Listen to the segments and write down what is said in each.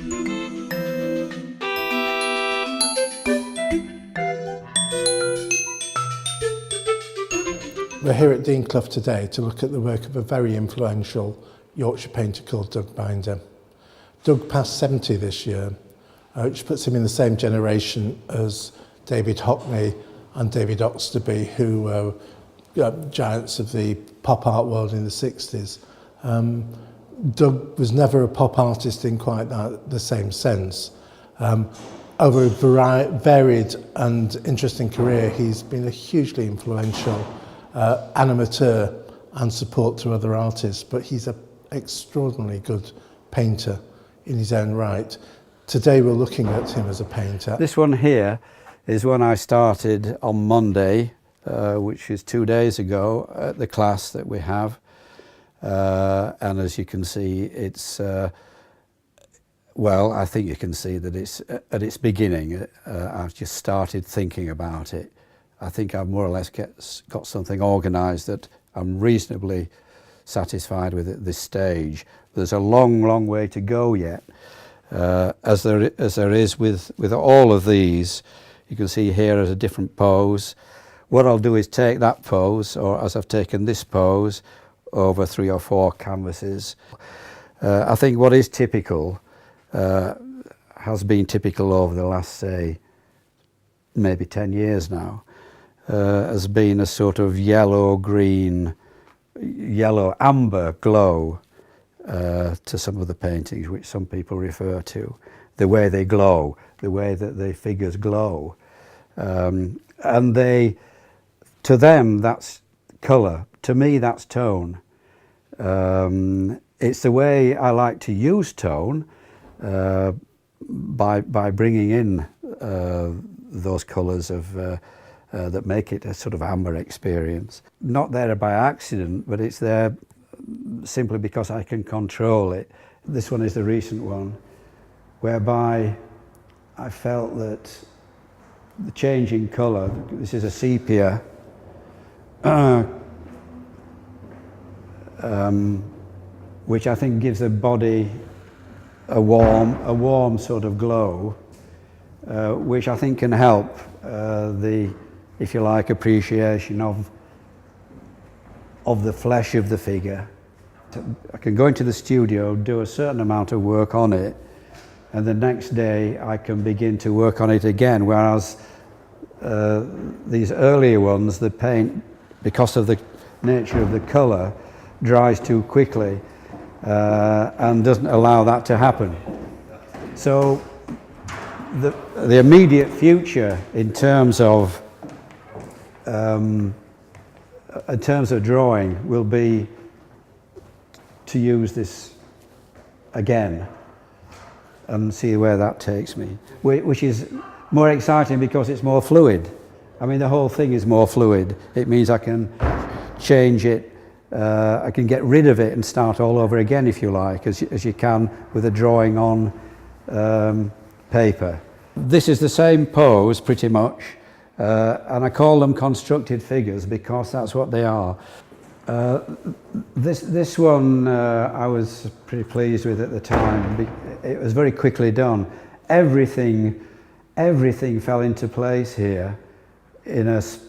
We're here at Dean Clough today to look at the work of a very influential Yorkshire painter called Doug Binder. Doug passed 70 this year, which puts him in the same generation as David Hockney and David Oxtoby, who were giants of the pop art world in the 60s. Doug was never a pop artist in quite the same sense. Over a varied and interesting career, he's been a hugely influential animateur and support to other artists, but he's an extraordinarily good painter in his own right. Today we're looking at him as a painter. This one here is one I started on Monday, which is 2 days ago, at the class that we have. And as you can see, it's, well, I think you can see that it's at its beginning. I've just started thinking about it. I think I've more or less got something organised that I'm reasonably satisfied with at this stage. There's a long, long way to go yet. As there is with all of these. You can see here as a different pose. What I'll do is take that pose, or as I've taken this pose, over 3 or 4 canvases. I think what is typical, has been typical over the last, say, maybe 10 years now, has been a sort of yellow-green, yellow-amber glow to some of the paintings, which some people refer to. The way they glow, the way that the figures glow. And to them, that's colour. To me, that's tone. It's the way I like to use tone by bringing in those colours that make it a sort of amber experience. Not there by accident, but it's there simply because I can control it. This one is the recent one, whereby I felt that the change in colour, this is a sepia, which I think gives the body a warm sort of glow, which I think can help the, if you like, appreciation of the flesh of the figure. I can go into the studio, do a certain amount of work on it, and the next day I can begin to work on it again, whereas these earlier ones, the paint, because of the nature of the colour, dries too quickly and doesn't allow that to happen. So the immediate future in terms of drawing will be to use this again and see where that takes me, which is more exciting because it's more fluid. I mean, the whole thing is more fluid. It means I can change it, I can get rid of it and start all over again, if you like, as you can with a drawing on paper. This is the same pose, pretty much, and I call them constructed figures because that's what they are. This one I was pretty pleased with at the time. It was very quickly done. Everything fell into place here in I was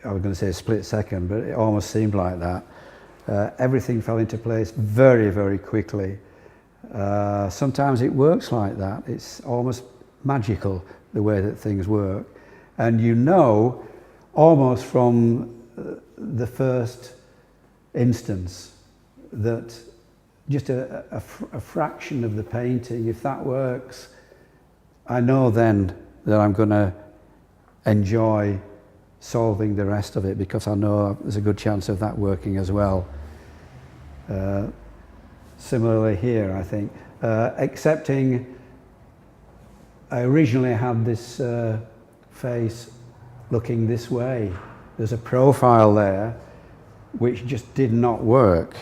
going to say a split second, but it almost seemed like that. Everything fell into place very, very quickly. Sometimes it works like that. It's almost magical the way that things work. And you know, almost from the first instance, that just a fraction of the painting, if that works, I know then that I'm going to enjoy solving the rest of it, because I know there's a good chance of that working as well. Similarly here, I think, excepting I originally had this face looking this way. There's a profile there which just did not work.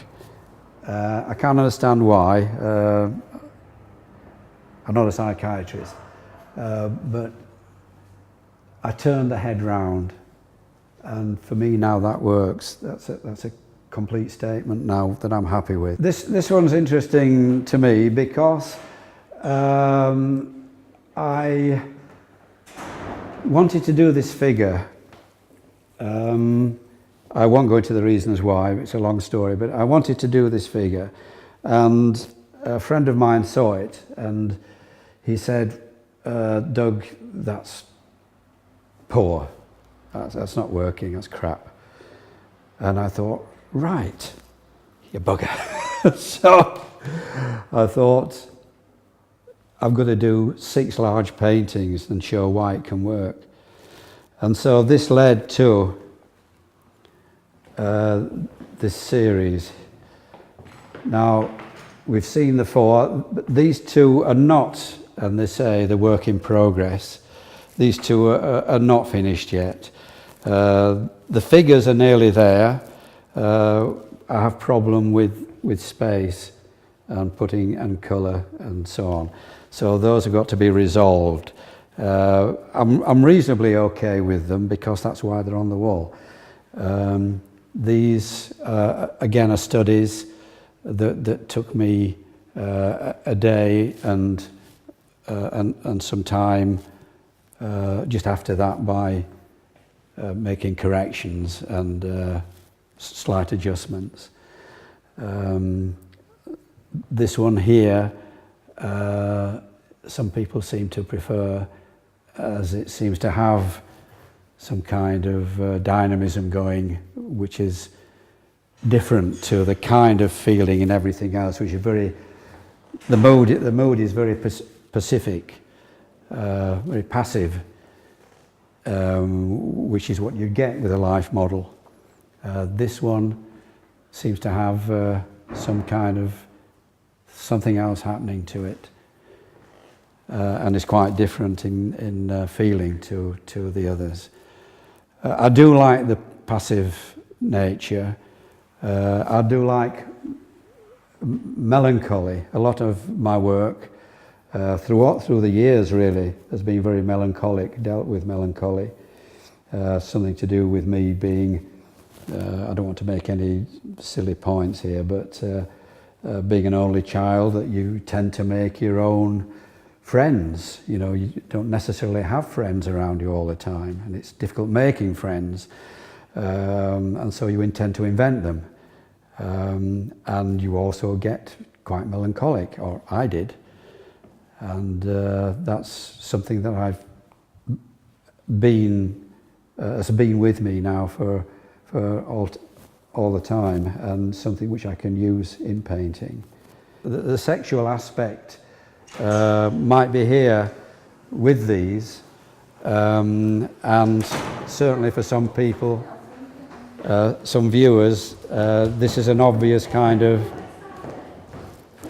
I can't understand why. I'm not a psychiatrist, but I turned the head round, and for me now that works. That's a complete statement now that I'm happy with. This one's interesting to me because I wanted to do this figure. I won't go into the reasons why, it's a long story, but I wanted to do this figure, and a friend of mine saw it and he said, Doug, that's poor, that's not working, that's crap. And I thought, right, you bugger. So I thought, I'm going to do 6 large paintings and show why it can work. And so this led to this series. Now, we've seen the 4, but these 2 are not, and they say the work in progress. These 2 are not finished yet. The figures are nearly there. I have problem with space and putting and colour and so on. So those have got to be resolved. I'm reasonably okay with them because that's why they're on the wall. These again are studies that took me a day and some time just after that by making corrections and slight adjustments. This one here, some people seem to prefer, as it seems to have some kind of dynamism going, which is different to the kind of feeling and everything else, which is very, the mood is very pacific, very passive, which is what you get with a life model. This one seems to have some kind of something else happening to it, and is quite different in feeling to the others. I do like the passive nature. I do like melancholy. A lot of my work through the years really has been very melancholic, dealt with melancholy. Something to do with me being, I don't want to make any silly points here, but being an only child, that you tend to make your own friends. You know, you don't necessarily have friends around you all the time, and it's difficult making friends, and so you intend to invent them, and you also get quite melancholic, or I did, and that's something that I've been has been with me now for all the time, and something which I can use in painting. The sexual aspect might be here with these, and certainly for some people, some viewers, this is an obvious kind of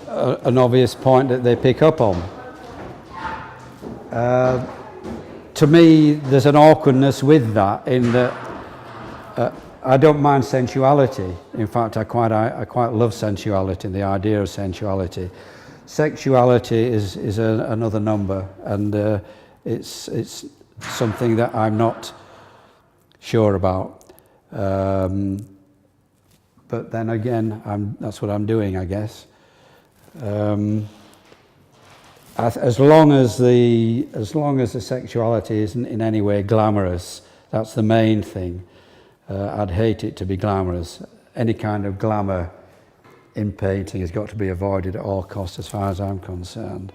an obvious point that they pick up on. To me, there's an awkwardness with that, in that I don't mind sensuality. In fact, I quite love sensuality and the idea of sensuality. Sexuality is another number, and it's something that I'm not sure about. But then again, that's what I'm doing, I guess. As long as the sexuality isn't in any way glamorous, that's the main thing. I'd hate it to be glamorous. Any kind of glamour in painting has got to be avoided at all costs, as far as I'm concerned.